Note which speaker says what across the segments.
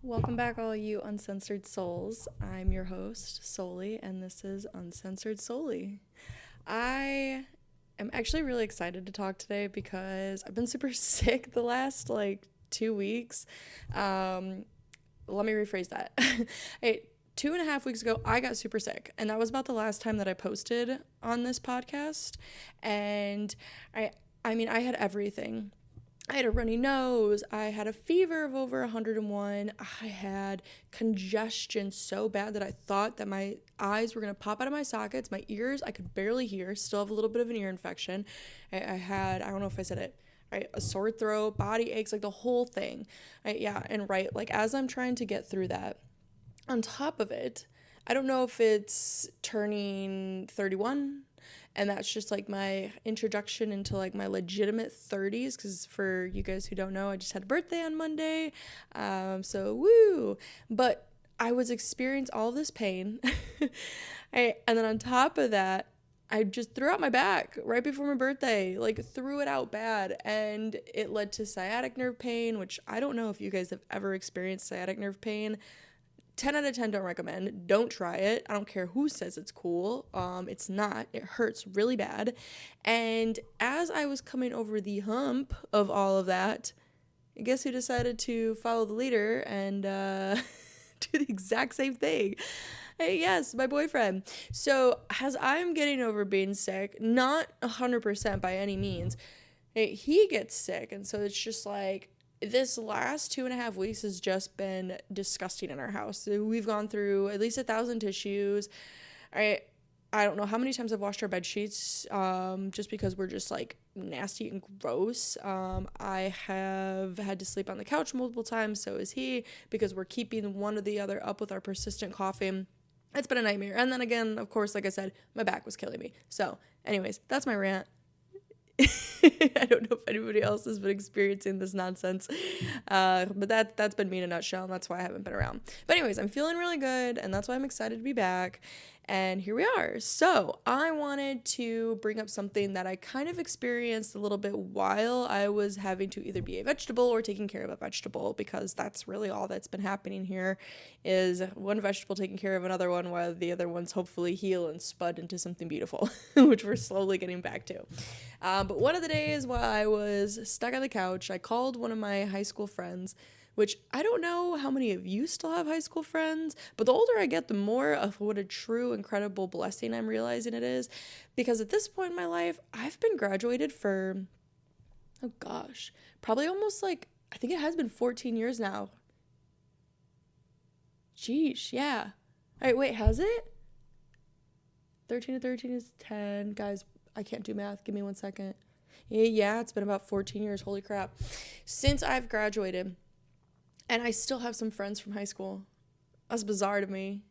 Speaker 1: Welcome back, all you uncensored souls. I'm your host, Solely, and this is Uncensored Solely. I am actually really excited to talk today because I've been super sick the last 2 weeks. Let me rephrase that. Hey, 2.5 weeks ago, I got super sick, and that was about the last time that I posted on this podcast. And I had everything. I had a runny nose. I had a fever of over 101. I had congestion so bad that I thought that my eyes were going to pop out of my sockets. My ears, I could barely hear. Still have a little bit of an ear infection. I don't know if I said it right, a sore throat, body aches, like the whole thing. As I'm trying to get through that, on top of it, I don't know if it's turning 31 and that's just like my introduction into like my legitimate 30s, because for you guys who don't know, I just had a birthday on Monday, so woo. But I was experiencing all of this pain. And then on top of that, I just threw out my back right before my birthday, like threw it out bad, and it led to sciatic nerve pain, which I don't know if you guys have ever experienced sciatic nerve pain. 10 out of 10 don't recommend. Don't try it. I don't care who says it's cool. It's not. It hurts really bad. And as I was coming over the hump of all of that, guess who decided to follow the leader and do the exact same thing? Hey, yes, my boyfriend. So as I'm getting over being sick, not 100% by any means, he gets sick. And so it's just like, this last 2.5 weeks has just been disgusting in our house. We've gone through at least 1,000 tissues. I don't know how many times I've washed our bed sheets, just because we're just like nasty and gross. I have had to sleep on the couch multiple times. So is he, because we're keeping one or the other up with our persistent coughing. It's been a nightmare. And then again, of course, like I said, my back was killing me. So anyways, that's my rant. I don't know if anybody else has been experiencing this nonsense, but that's been me in a nutshell, and that's why I haven't been around. But anyways, I'm feeling really good, and that's why I'm excited to be back, and here we are. So I wanted to bring up something that I kind of experienced a little bit while I was having to either be a vegetable or taking care of a vegetable, because that's really all that's been happening here, is one vegetable taking care of another one while the other ones hopefully heal and spud into something beautiful, which we're slowly getting back to. But one of the days while I was stuck on the couch, I called one of my high school friends, which I don't know how many of you still have high school friends, but the older I get, the more of what a true, incredible blessing I'm realizing it is. Because at this point in my life, I've been graduated for, oh gosh, probably almost like, I think it has been 14 years now. Jeez, yeah. All right, wait, has it? 13 to 13 is 10. Guys, I can't do math. Give me 1 second. Yeah, it's been about 14 years. Holy crap. Since I've graduated, and I still have some friends from high school. That's bizarre to me.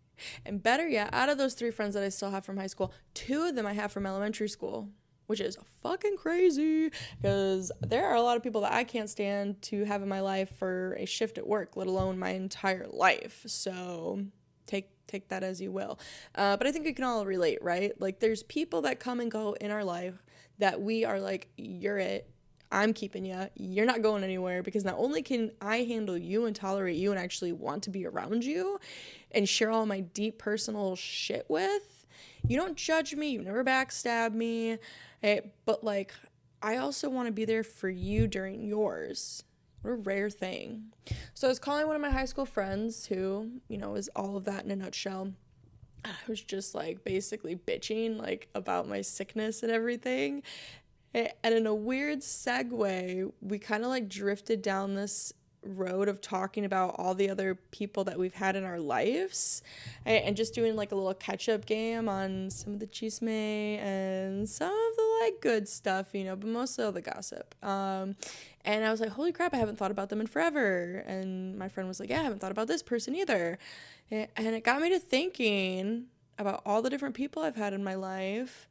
Speaker 1: And better yet, out of those 3 friends that I still have from high school, 2 of them I have from elementary school, which is fucking crazy, because there are a lot of people that I can't stand to have in my life for a shift at work, let alone my entire life. So take that as you will. But I think we can all relate, right? Like, there's people that come and go in our life that we are like, you're it. I'm keeping you. You're not going anywhere, because not only can I handle you and tolerate you and actually want to be around you and share all my deep personal shit with, you don't judge me. You never backstab me. But like, I also want to be there for you during yours. What a rare thing. So I was calling one of my high school friends who, is all of that in a nutshell. I was just like basically bitching like about my sickness and everything. And in a weird segue, we kind of like drifted down this road of talking about all the other people that we've had in our lives, and just doing like a little catch-up game on some of the chisme and some of the like good stuff, but mostly all the gossip. And I was like, holy crap, I haven't thought about them in forever. And my friend was like, yeah, I haven't thought about this person either. And it got me to thinking about all the different people I've had in my life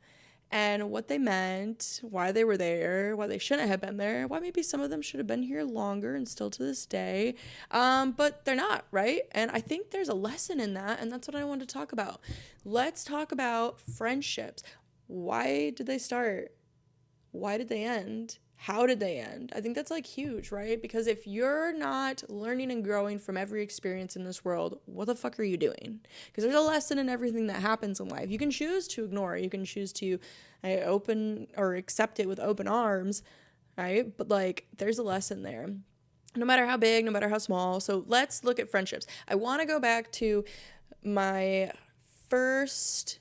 Speaker 1: and what they meant, why they were there, why they shouldn't have been there, why maybe some of them should have been here longer and still to this day, but they're not, right? And I think there's a lesson in that, and that's what I wanted to talk about. Let's talk about friendships. Why did they start? Why did they end? how did they end? I think that's like huge, right? Because if you're not learning and growing from every experience in this world, what the fuck are you doing? Because there's a lesson in everything that happens in life. You can choose to ignore it. You can choose to open or accept it with open arms, right? But like, there's a lesson there. No matter how big, no matter how small. So let's look at friendships. I want to go back to my first,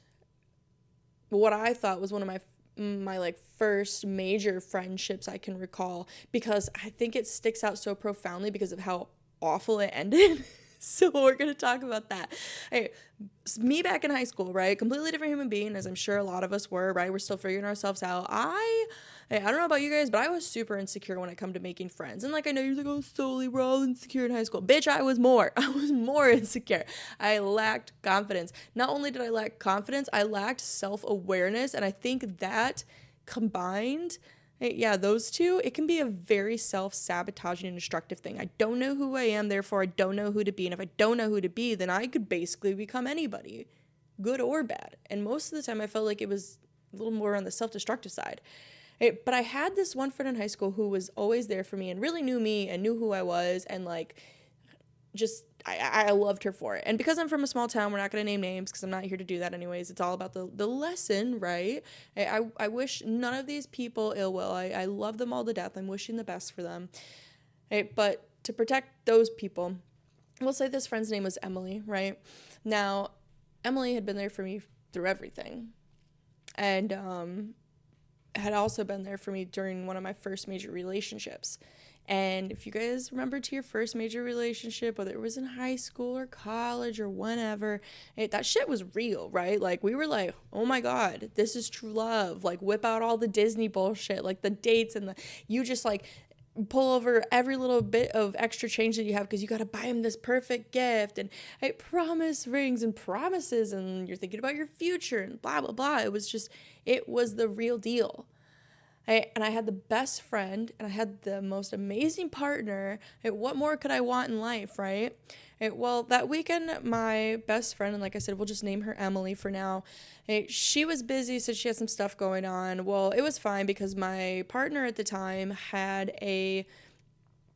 Speaker 1: what I thought was one of my like first major friendships I can recall, because I think it sticks out so profoundly because of how awful it ended. So we're going to talk about that. Hey, me back in high school, right? Completely different human being, as I'm sure a lot of us were, right? We're still figuring ourselves out. I don't know about you guys, but I was super insecure when it come to making friends. And like, I know you're like, oh, solely, we're all insecure in high school. Bitch, I was more insecure. I lacked confidence. Not only did I lack confidence, I lacked self-awareness. And I think that combined, those two, it can be a very self-sabotaging and destructive thing. I don't know who I am, therefore I don't know who to be. And if I don't know who to be, then I could basically become anybody, good or bad. And most of the time I felt like it was a little more on the self-destructive side. But I had this one friend in high school who was always there for me and really knew me and knew who I was, and like, just I loved her for it. And because I'm from a small town, we're not going to name names because I'm not here to do that anyways. It's all about the lesson, right? I wish none of these people ill will. I love them all to death. I'm wishing the best for them. But to protect those people, we'll say this friend's name was Emily, right? Now, Emily had been there for me through everything. And had also been there for me during one of my first major relationships. And if you guys remember to your first major relationship, whether it was in high school or college or whenever, that shit was real, right? Like, we were like, oh my God, this is true love. Like, whip out all the Disney bullshit, like the dates and you just like pull over every little bit of extra change that you have because you got to buy him this perfect gift, and promise rings and promises, and you're thinking about your future and blah, blah, blah. It was the real deal. And I had the best friend, and I had the most amazing partner. What more could I want in life, right? Well, that weekend, my best friend, and like I said, we'll just name her Emily for now, she was busy, so she had some stuff going on. Well, it was fine because my partner at the time had and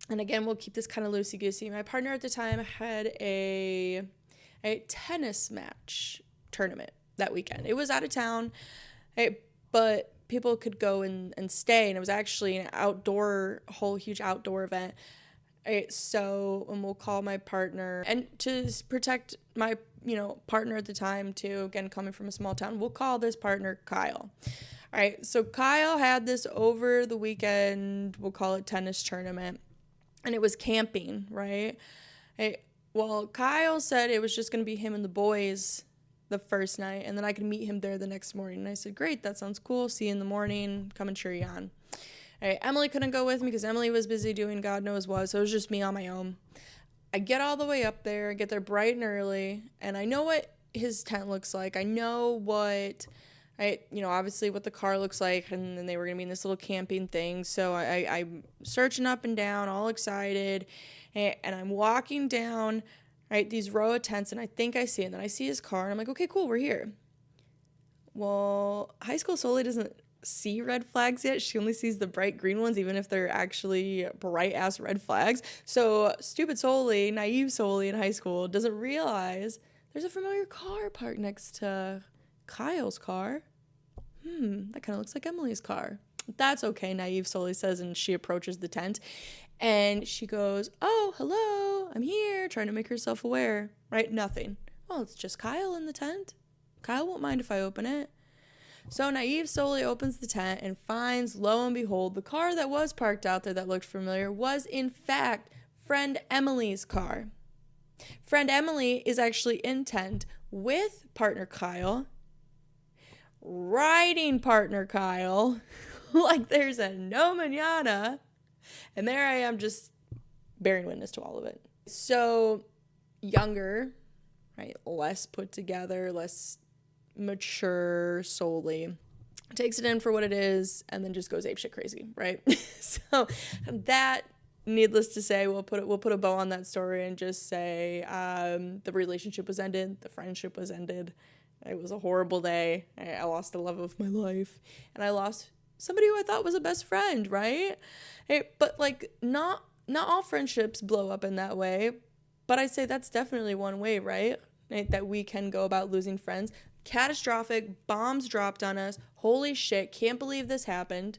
Speaker 1: again, we'll keep this kind of loosey-goosey. My partner at the time had a tennis match tournament that weekend. It was out of town, but people could go and stay, and it was actually an huge outdoor event. So, and we'll call my partner, and to protect my, partner at the time too, again, coming from a small town, we'll call this partner Kyle. All right, so Kyle had this over the weekend, we'll call it tennis tournament, and it was camping, right? Well, Kyle said it was just going to be him and the boys the first night, and then I could meet him there the next morning. And I said, great, that sounds cool. See you in the morning. Come and cheer you on. Emily couldn't go with me because Emily was busy doing God knows what, so it was just me on my own. I get all the way up there, get there bright and early, and I know what his tent looks like. I know what, obviously what the car looks like, and then they were going to be in this little camping thing. So I'm searching up and down, all excited, and I'm walking down these row of tents, and I think I see it, and then I see his car, and I'm like, okay, cool, we're here. Well, high school Soli doesn't see red flags yet. She only sees the bright green ones, even if they're actually bright-ass red flags. So stupid Soli, naive Soli in high school, doesn't realize there's a familiar car parked next to Kyle's car. That kind of looks like Emily's car. That's okay, naive Soli says, and she approaches the tent. And she goes, oh, hello, I'm here, trying to make herself aware, right? Nothing. Well, it's just Kyle in the tent. Kyle won't mind if I open it. So naive Soli opens the tent and finds, lo and behold, the car that was parked out there that looked familiar was, in fact, friend Emily's car. Friend Emily is actually in tent with partner Kyle, riding partner Kyle, like there's a no manana. And there I am, just bearing witness to all of it. So younger, right? Less put together, less mature Soli takes it in for what it is, and then just goes apeshit crazy, right? So that, needless to say, we'll put a bow on that story and just say the relationship was ended, the friendship was ended. It was a horrible day. I lost the love of my life, and I lost somebody who I thought was a best friend, right? Hey, but like not all friendships blow up in that way, but I say that's definitely one way, right? That we can go about losing friends. Catastrophic, bombs dropped on us, holy shit, can't believe this happened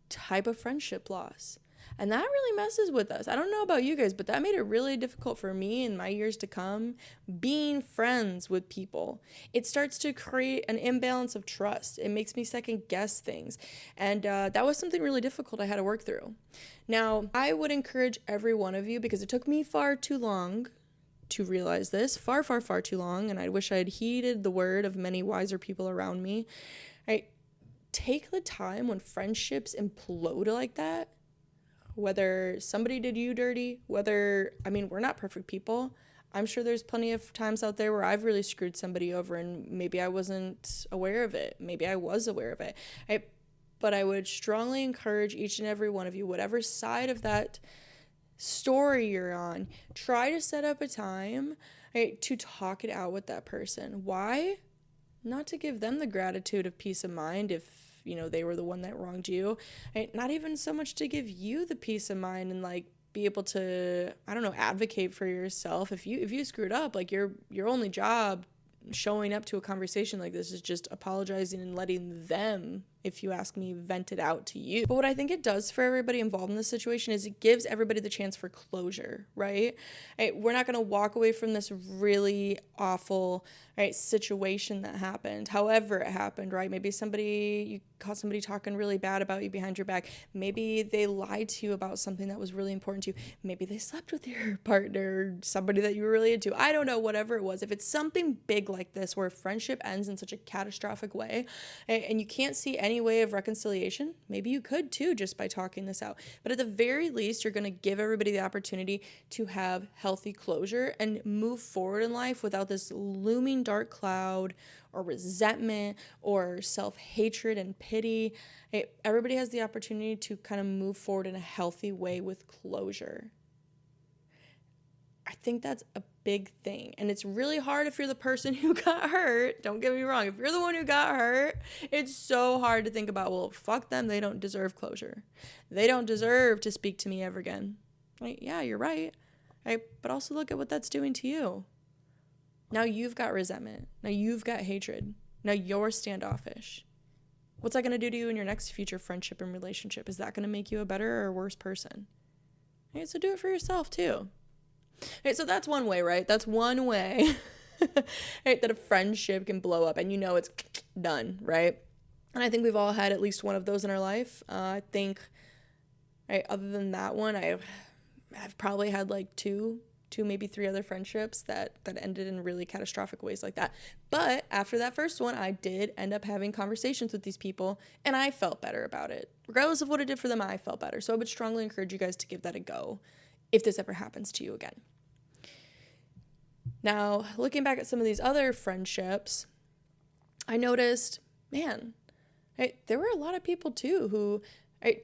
Speaker 1: type of friendship loss. And that really messes with us. I don't know about you guys, but that made it really difficult for me in my years to come being friends with people. It starts to create an imbalance of trust. It makes me second guess things. And that was something really difficult I had to work through. Now, I would encourage every one of you, because it took me far too long to realize this, far, far, far too long, and I wish I had heeded the word of many wiser people around me. Take the time when friendships implode like that, whether somebody did you dirty, we're not perfect people. I'm sure there's plenty of times out there where I've really screwed somebody over and maybe I wasn't aware of it. Maybe I was aware of it. But I would strongly encourage each and every one of you, whatever side of that story you're on, try to set up a time, to talk it out with that person. Why? Not to give them the gratitude of peace of mind if they were the one that wronged you, not even so much to give you the peace of mind and like be able to, advocate for yourself. If you screwed up, like your only job showing up to a conversation like this is just apologizing and letting them, if you ask me, vent it out to you. But what I think it does for everybody involved in this situation is it gives everybody the chance for closure, right? We're not going to walk away from this really awful, situation that happened, however it happened, right? Maybe you caught somebody talking really bad about you behind your back. Maybe they lied to you about something that was really important to you. Maybe they slept with your partner, somebody that you were really into. I don't know, whatever it was. If it's something big like this where a friendship ends in such a catastrophic way and you can't see any way of reconciliation, maybe you could too just by talking this out. But at the very least, you're going to give everybody the opportunity to have healthy closure and move forward in life without this looming dark cloud or resentment or self-hatred and pity. Everybody has the opportunity to kind of move forward in a healthy way with closure. I think that's a big thing. And it's really hard if you're the person who got hurt. Don't get me wrong. If you're the one who got hurt, it's so hard to think about, well, fuck them. They don't deserve closure. They don't deserve to speak to me ever again. Yeah, you're right. But also look at what that's doing to you. Now you've got resentment. Now you've got hatred. Now you're standoffish. What's that going to do to you in your next future friendship and relationship? Is that going to make you a better or worse person? So do it for yourself too. So that's one way, right? That's one way that a friendship can blow up and it's done, right? And I think we've all had at least one of those in our life. I think, other than that one, I've probably had like two, maybe three other friendships that ended in really catastrophic ways like that. But after that first one, I did end up having conversations with these people and I felt better about it. Regardless of what it did for them, I felt better. So I would strongly encourage you guys to give that a go if this ever happens to you again. Now, looking back at some of these other friendships, I noticed, man, there were a lot of people too who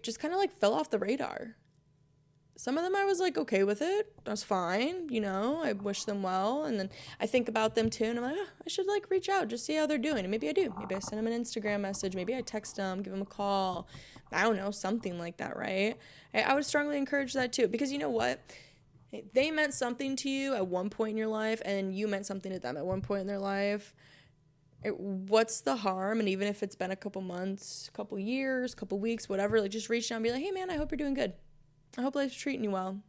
Speaker 1: just kind of like fell off the radar. Some of them I was like, okay with it. That's fine. I wish them well. And then I think about them too. And I'm like, I should like reach out, just see how they're doing. And maybe I do. Maybe I send them an Instagram message. Maybe I text them, give them a call. I don't know, something like that, right? I would strongly encourage that too. Because you know what? They meant something to you at one point in your life and you meant something to them at one point in their life. What's the harm? And even if it's been a couple months, couple years, couple weeks, whatever, like just reach out and be like, hey man, I hope you're doing good. I hope life's treating you well.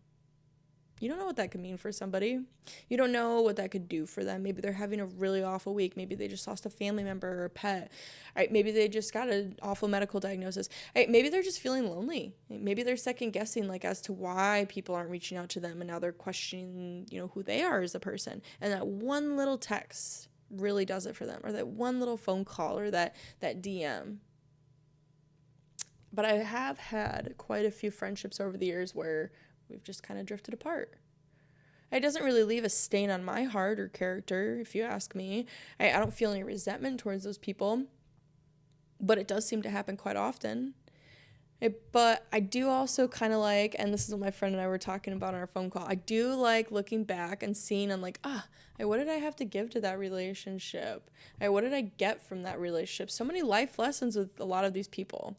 Speaker 1: You don't know what that could mean for somebody. You don't know what that could do for them. Maybe they're having a really awful week. Maybe they just lost a family member or a pet. Maybe they just got an awful medical diagnosis. Maybe they're just feeling lonely. Maybe they're second guessing as to why people aren't reaching out to them, and now they're questioning, who they are as a person. And that one little text really does it for them, or that one little phone call, or that DM. But I have had quite a few friendships over the years where we've just kind of drifted apart. It doesn't really leave a stain on my heart or character, if you ask me. I don't feel any resentment towards those people, but it does seem to happen quite often. But I do also kind of like, and this is what my friend and I were talking about on our phone call, I do like looking back and seeing, I'm like, what did I have to give to that relationship? What did I get from that relationship? So many life lessons with a lot of these people.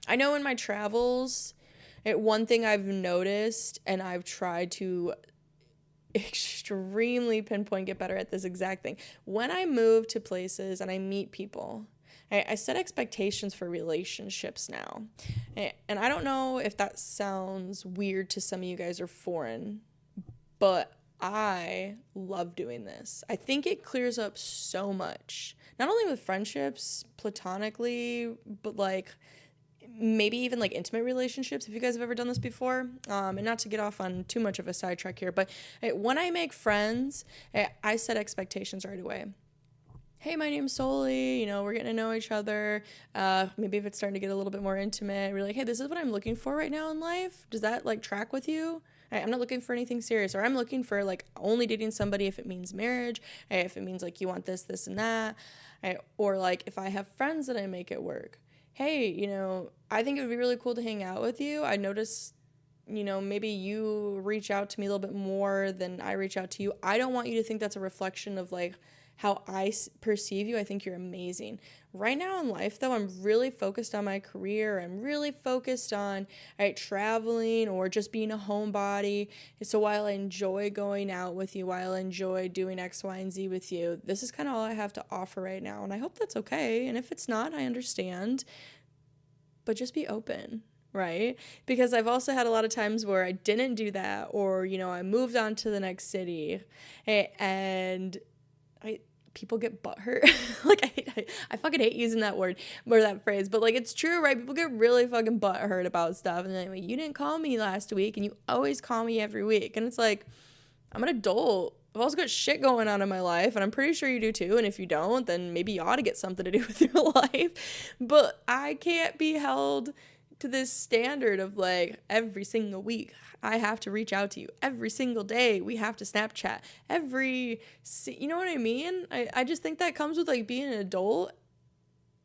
Speaker 1: I know in my travels, one thing I've noticed, and I've tried to extremely pinpoint get better at this exact thing. When I move to places and I meet people, I set expectations for relationships now. And I don't know if that sounds weird to some of you guys or foreign, but I love doing this. I think it clears up so much. Not only with friendships, platonically, but like maybe even like intimate relationships, if you guys have ever done this before. And not to get off on too much of a sidetrack here, but when I make friends, I set expectations right away. Hey, my name's Soli, we're getting to know each other. Maybe if it's starting to get a little bit more intimate, we're like, hey, this is what I'm looking for right now in life. Does that like track with you? I'm not looking for anything serious, or I'm looking for like only dating somebody if it means marriage, if it means like you want this, this, and that, or like if I have friends that I make it work. Hey, I think it would be really cool to hang out with you. I noticed, maybe you reach out to me a little bit more than I reach out to you. I don't want you to think that's a reflection of like how I perceive you. I think you're amazing. Right now in life, though, I'm really focused on my career. I'm really focused on traveling or just being a homebody. So while I enjoy going out with you, while I enjoy doing X, Y, and Z with you, this is kind of all I have to offer right now. And I hope that's okay. And if it's not, I understand. But just be open. Right? Because I've also had a lot of times where I didn't do that, or, I moved on to the next city and people get butthurt. Like I fucking hate using that word or that phrase, but like it's true, right? People get really fucking butthurt about stuff, and then like, you didn't call me last week, and you always call me every week, and it's like, I'm an adult. I've also got shit going on in my life, and I'm pretty sure you do too. And if you don't, then maybe you ought to get something to do with your life. But I can't be held to this standard of like every single week I have to reach out to you. Every single day we have to Snapchat. You know what I mean? I just think that comes with like being an adult,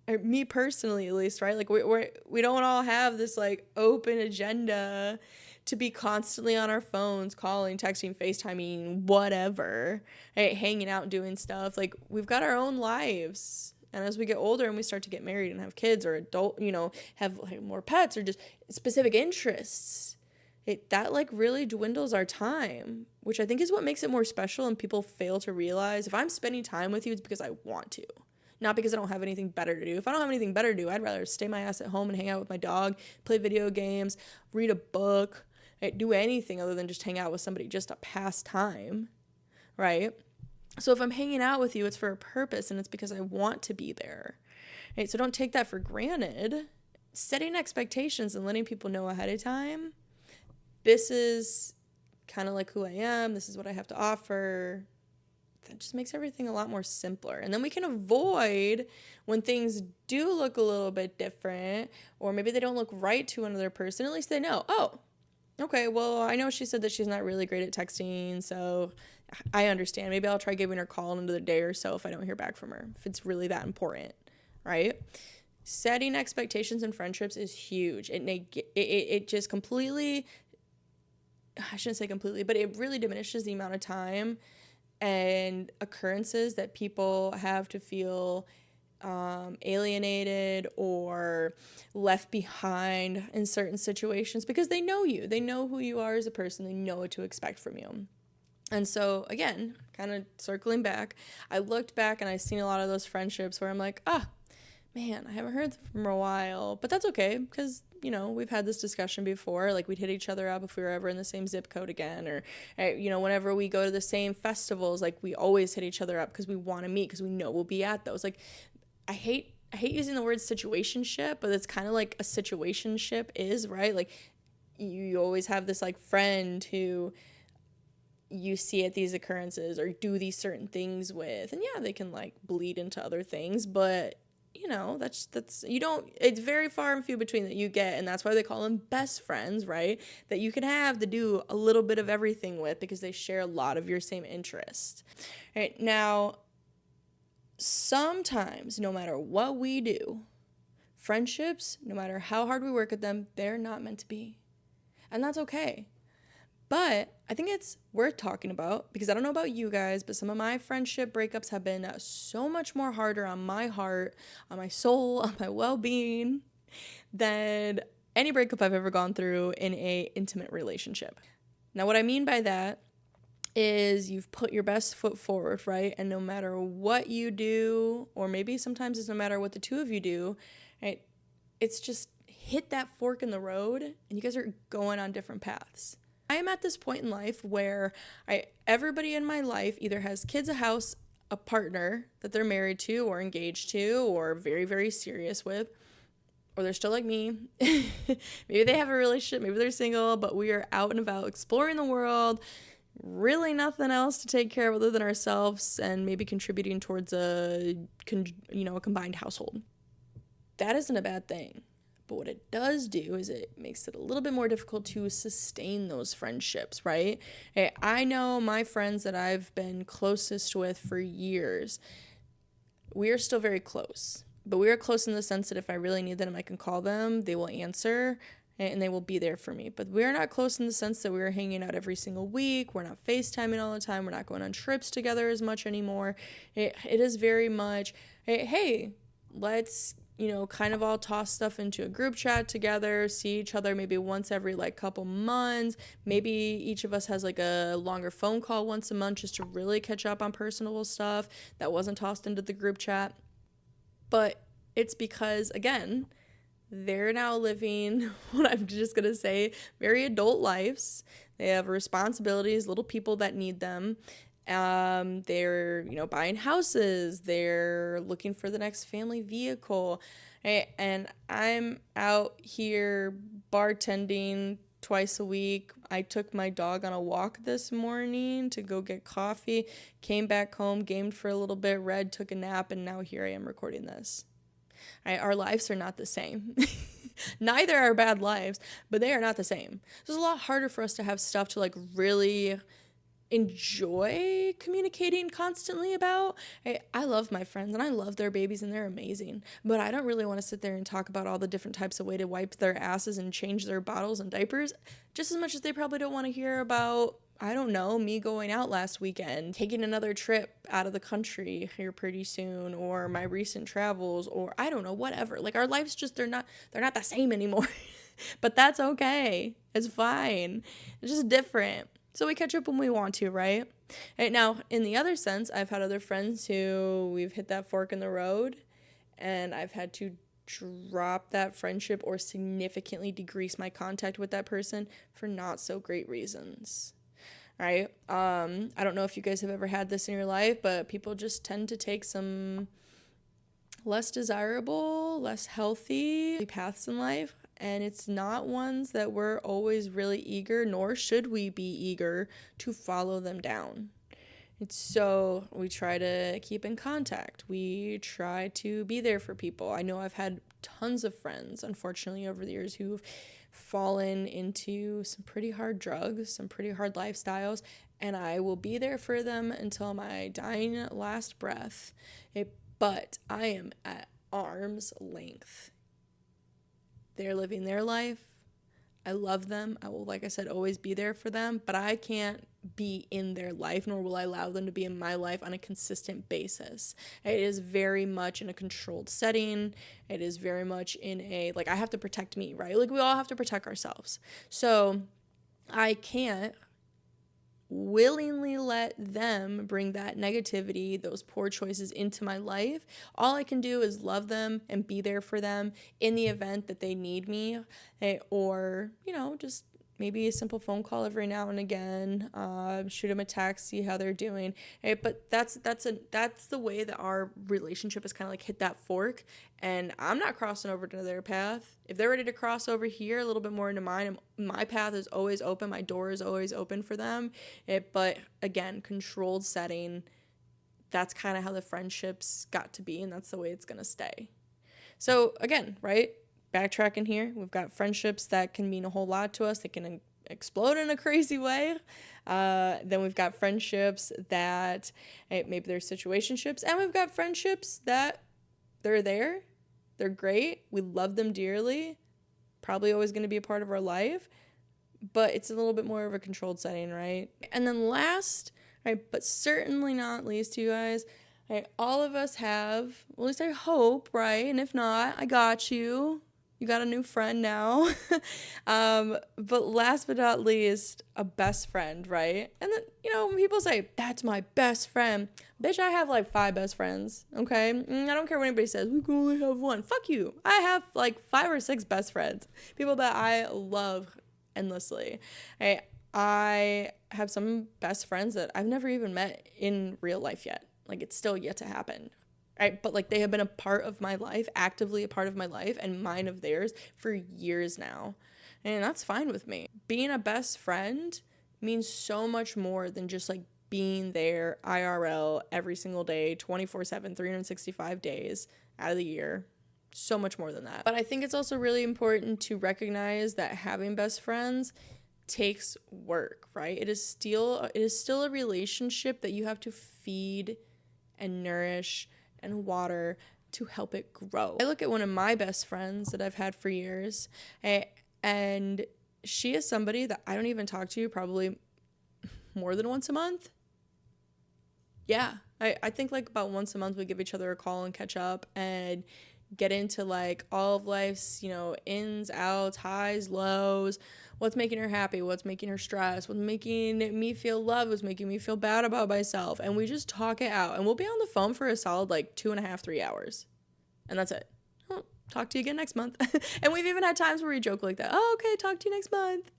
Speaker 1: or me personally at least, right? Like we don't all have this like open agenda to be constantly on our phones, calling, texting, FaceTiming, whatever, right? Hanging out, doing stuff. Like we've got our own lives. And as we get older and we start to get married and have kids or have like more pets or just specific interests, that like really dwindles our time, which I think is what makes it more special, and people fail to realize. If I'm spending time with you, it's because I want to, not because I don't have anything better to do. If I don't have anything better to do, I'd rather stay my ass at home and hang out with my dog, play video games, read a book, do anything other than just hang out with somebody, just a pastime, right? So if I'm hanging out with you, it's for a purpose, and it's because I want to be there, right? So don't take that for granted. Setting expectations and letting people know ahead of time, this is kind of like who I am, this is what I have to offer. That just makes everything a lot more simpler. And then we can avoid when things do look a little bit different, or maybe they don't look right to another person. At least they know, oh, okay, well, I know she said that she's not really great at texting, so I understand. Maybe I'll try giving her a call in another day or so if I don't hear back from her, if it's really that important, right? Setting expectations in friendships is huge. It just completely, I shouldn't say completely, but it really diminishes the amount of time and occurrences that people have to feel alienated or left behind in certain situations, because they know you. They know who you are as a person. They know what to expect from you. And so, again, kind of circling back, I looked back and I seen a lot of those friendships where I'm like, man, I haven't heard from a while. But that's okay, because, we've had this discussion before. Like, we'd hit each other up if we were ever in the same zip code again. Or, whenever we go to the same festivals, like, we always hit each other up because we want to meet, because we know we'll be at those. Like, I hate using the word situationship, but it's kind of like a situationship is, right? Like, you always have this, like, friend who you see at these occurrences or do these certain things with, and yeah, they can like bleed into other things, but that's you don't, it's very far and few between that you get, and that's why they call them best friends, right? That you can have to do a little bit of everything with, because they share a lot of your same interests. Right now, sometimes no matter what we do, Friendships, no matter how hard we work at them, they're not meant to be. And that's okay. But I think it's worth talking about because I don't know about you guys, but some of my friendship breakups have been so much more harder on my heart, on my soul, on my well-being than any breakup I've ever gone through in a intimate relationship. Now, what I mean by that is you've put your best foot forward, right? And no matter what you do, or maybe sometimes it's no matter what the two of you do, right? It's just hit that fork in the road and you guys are going on different paths. I am at this point in life where everybody in my life either has kids, a house, a partner that they're married to or engaged to or very, very serious with, or they're still like me. Maybe they have a relationship, maybe they're single, but we are out and about exploring the world, really nothing else to take care of other than ourselves and maybe contributing towards a combined household. That isn't a bad thing. But what it does do is it makes it a little bit more difficult to sustain those friendships, right? I know my friends that I've been closest with for years, we are still very close. But we are close in the sense that if I really need them, I can call them, they will answer, and they will be there for me. But we are not close in the sense that we are hanging out every single week. We're not FaceTiming all the time. We're not going on trips together as much anymore. It is very much, hey, let's kind of all toss stuff into a group chat together, see each other maybe once every couple months. Maybe each of us has a longer phone call once a month just to really catch up on personal stuff that wasn't tossed into the group chat. But it's because, again, they're now living what I'm just going to say, very adult lives. They have responsibilities, little people that need them. They're, buying houses, they're looking for the next family vehicle, right? And I'm out here bartending twice a week. I took my dog on a walk this morning to go get coffee, came back home, gamed for a little bit, read, took a nap, and now here I am recording this. Right? Our lives are not the same. Neither are bad lives, but they are not the same. So it's a lot harder for us to have stuff to really enjoy communicating constantly about. I love my friends and I love their babies and they're amazing, but I don't really want to sit there and talk about all the different types of way to wipe their asses and change their bottles and diapers just as much as they probably don't want to hear about, I don't know, me going out last weekend, taking another trip out of the country here pretty soon, or my recent travels, or I don't know, whatever. Our lives just, they're not the same anymore. But that's okay. It's fine. It's just different. So we catch up when we want to, right? And now, in the other sense, I've had other friends who we've hit that fork in the road, and I've had to drop that friendship or significantly decrease my contact with that person for not so great reasons, right? I don't know if you guys have ever had this in your life, but people just tend to take some less desirable, less healthy paths in life. And it's not ones that we're always really eager, nor should we be eager to follow them down. It's so we try to keep in contact. We try to be there for people. I know I've had tons of friends, unfortunately, over the years who've fallen into some pretty hard drugs, some pretty hard lifestyles, and I will be there for them until my dying last breath. But I am at arm's length. They're living their life. I love them. I will, like I said, always be there for them, but I can't be in their life, nor will I allow them to be in my life on a consistent basis. It is very much in a controlled setting. It is very much in a, I have to protect me, right? We all have to protect ourselves. So I can't willingly let them bring that negativity, those poor choices into my life. All I can do is love them and be there for them in the event that they need me, or, just maybe a simple phone call every now and again, shoot them a text, see how they're doing. But that's the way that our relationship has kind of hit that fork, and I'm not crossing over to their path. If they're ready to cross over here a little bit more into mine, my path is always open, my door is always open for them. But again, controlled setting, that's kind of how the friendships got to be, and that's the way it's gonna stay. So again, right? Backtracking here, we've got friendships that can mean a whole lot to us. They can explode in a crazy way. Then we've got friendships that maybe they're situationships, and we've got friendships that they're there, They're great. We love them dearly. Probably always going to be a part of our life, but it's a little bit more of a controlled setting, right? And then last, right, but certainly not least, you guys, right, all of us have, at least I hope, right? And if not, I got you. You got a new friend now. But last but not least, a best friend, right? And then, when people say, that's my best friend, bitch, I have like 5 best friends, okay? I don't care what anybody says, we can only have one. Fuck you. I have like 5 or 6 best friends, people that I love endlessly. I have some best friends that I've never even met in real life yet. Like, it's still yet to happen. Right? But like, they have been a part of my life, actively a part of my life, and mine of theirs for years now. And that's fine with me. Being a best friend means so much more than just like being there IRL every single day, 24/7, 365 days out of the year. So much more than that. But I think it's also really important to recognize that having best friends takes work, right? It is still a relationship that you have to feed and nourish and water to help it grow. I look at one of my best friends that I've had for years, and she is somebody that I don't even talk to probably more than once a month. Yeah, I think like about once a month we give each other a call and catch up and get into like all of life's, ins, outs, highs, lows, what's making her happy, what's making her stressed, what's making me feel loved, what's making me feel bad about myself. And we just talk it out. And we'll be on the phone for a solid like 2.5, 3 hours. And that's it. Well, talk to you again next month. And we've even had times where we joke like that. Oh, okay, talk to you next month.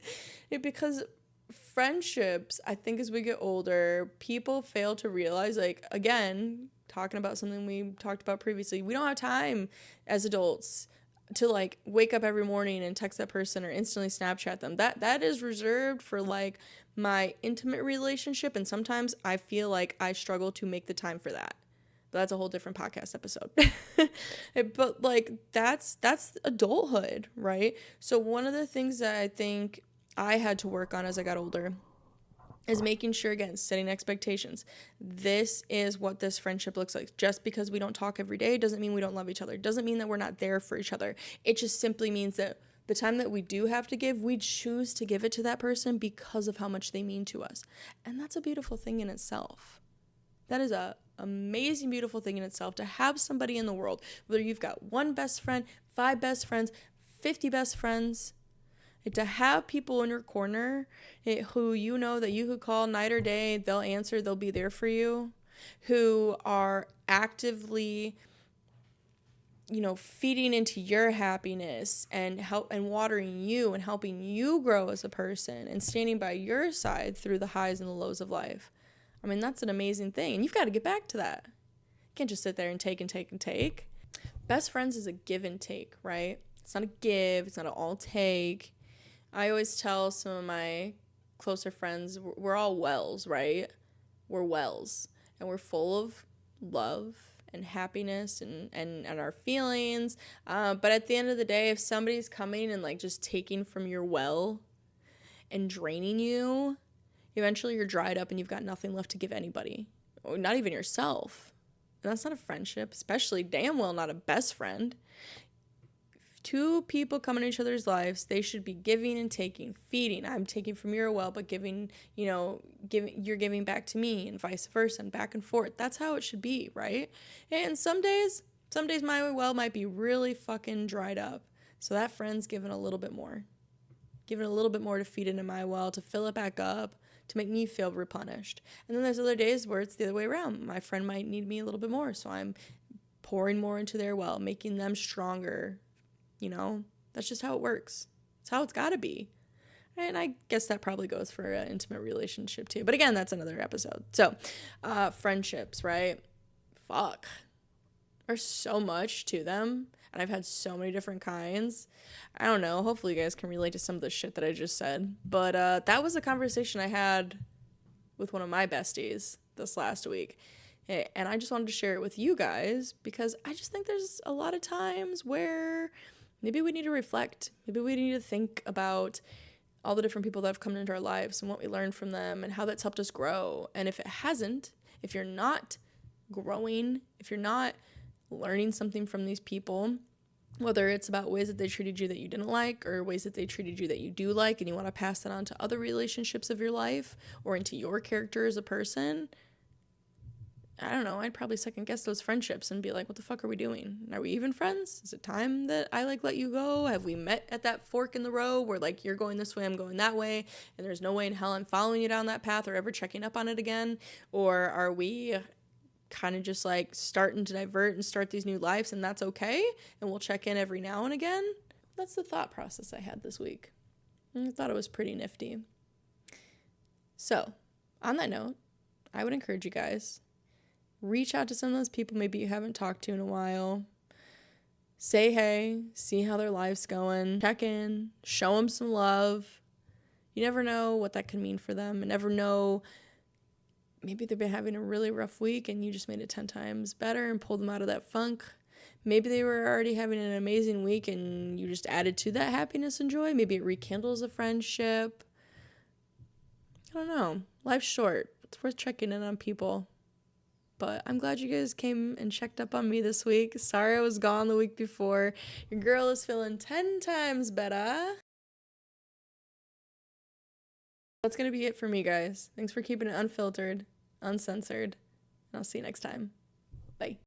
Speaker 1: Because friendships, I think as we get older, people fail to realize, like, again, talking about something we talked about previously, we don't have time as adults to like wake up every morning and text that person or instantly Snapchat them. That is reserved for like my intimate relationship, and sometimes I feel like I struggle to make the time for that. But that's a whole different podcast episode. But like that's adulthood, right? So one of the things that I think I had to work on as I got older is making sure, again, setting expectations. This is what this friendship looks like. Just because we don't talk every day doesn't mean we don't love each other. Doesn't mean that we're not there for each other. It just simply means that the time that we do have to give, we choose to give it to that person because of how much they mean to us. And that's a beautiful thing in itself. That is a amazing, beautiful thing in itself, to have somebody in the world, whether you've got one best friend, 5 best friends, 50 best friends, to have people in your corner who that you could call night or day, they'll answer, they'll be there for you, who are actively, feeding into your happiness and watering you and helping you grow as a person and standing by your side through the highs and the lows of life. I mean, that's an amazing thing, and you've got to get back to that. You can't just sit there and take and take and take. Best friends is a give and take, right? It's not a give, it's not an all take. I always tell some of my closer friends, we're all wells, right? We're wells, and we're full of love and happiness and our feelings. But at the end of the day, if somebody's coming and like just taking from your well and draining you, eventually you're dried up and you've got nothing left to give anybody, or not even yourself. And that's not a friendship, especially damn well not a best friend. 2 people come into each other's lives, they should be giving and taking, feeding. I'm taking from your well, but giving, you're giving back to me, and vice versa, and back and forth. That's how it should be, right? And some days my well might be really fucking dried up. So that friend's giving a little bit more. Giving a little bit more to feed into my well, to fill it back up, to make me feel replenished. And then there's other days where it's the other way around. My friend might need me a little bit more, so I'm pouring more into their well, making them stronger. That's just how it works. It's how it's got to be. And I guess that probably goes for an intimate relationship too. But again, that's another episode. So, friendships, right? Fuck. There's so much to them. And I've had so many different kinds. I don't know. Hopefully you guys can relate to some of the shit that I just said. But that was a conversation I had with one of my besties this last week. And I just wanted to share it with you guys because I just think there's a lot of times where maybe we need to reflect. Maybe we need to think about all the different people that have come into our lives and what we learned from them and how that's helped us grow. And if it hasn't, if you're not growing, if you're not learning something from these people, Whether it's about ways that they treated you that you didn't like, or ways that they treated you that you do like, and you want to pass that on to other relationships of your life or into your character as a person. I don't know, I'd probably second guess those friendships and be like, what the fuck are we doing? Are we even friends? Is it time that I let you go? Have we met at that fork in the road where you're going this way, I'm going that way, and there's no way in hell I'm following you down that path or ever checking up on it again? Or are we kind of just starting to divert and start these new lives, and that's okay, and we'll check in every now and again? That's the thought process I had this week. And I thought it was pretty nifty. So, on that note, I would encourage you guys, reach out to some of those people maybe you haven't talked to in a while. Say hey, see how their life's going, check in, show them some love. You never know what that can mean for them. You never know, maybe they've been having a really rough week and you just made it 10 times better and pulled them out of that funk. Maybe they were already having an amazing week and you just added to that happiness and joy. Maybe it rekindles a friendship. I don't know. Life's short. It's worth checking in on people. But I'm glad you guys came and checked up on me this week. Sorry I was gone the week before. Your girl is feeling 10 times better. That's going to be it for me, guys. Thanks for keeping it unfiltered, uncensored, and I'll see you next time. Bye.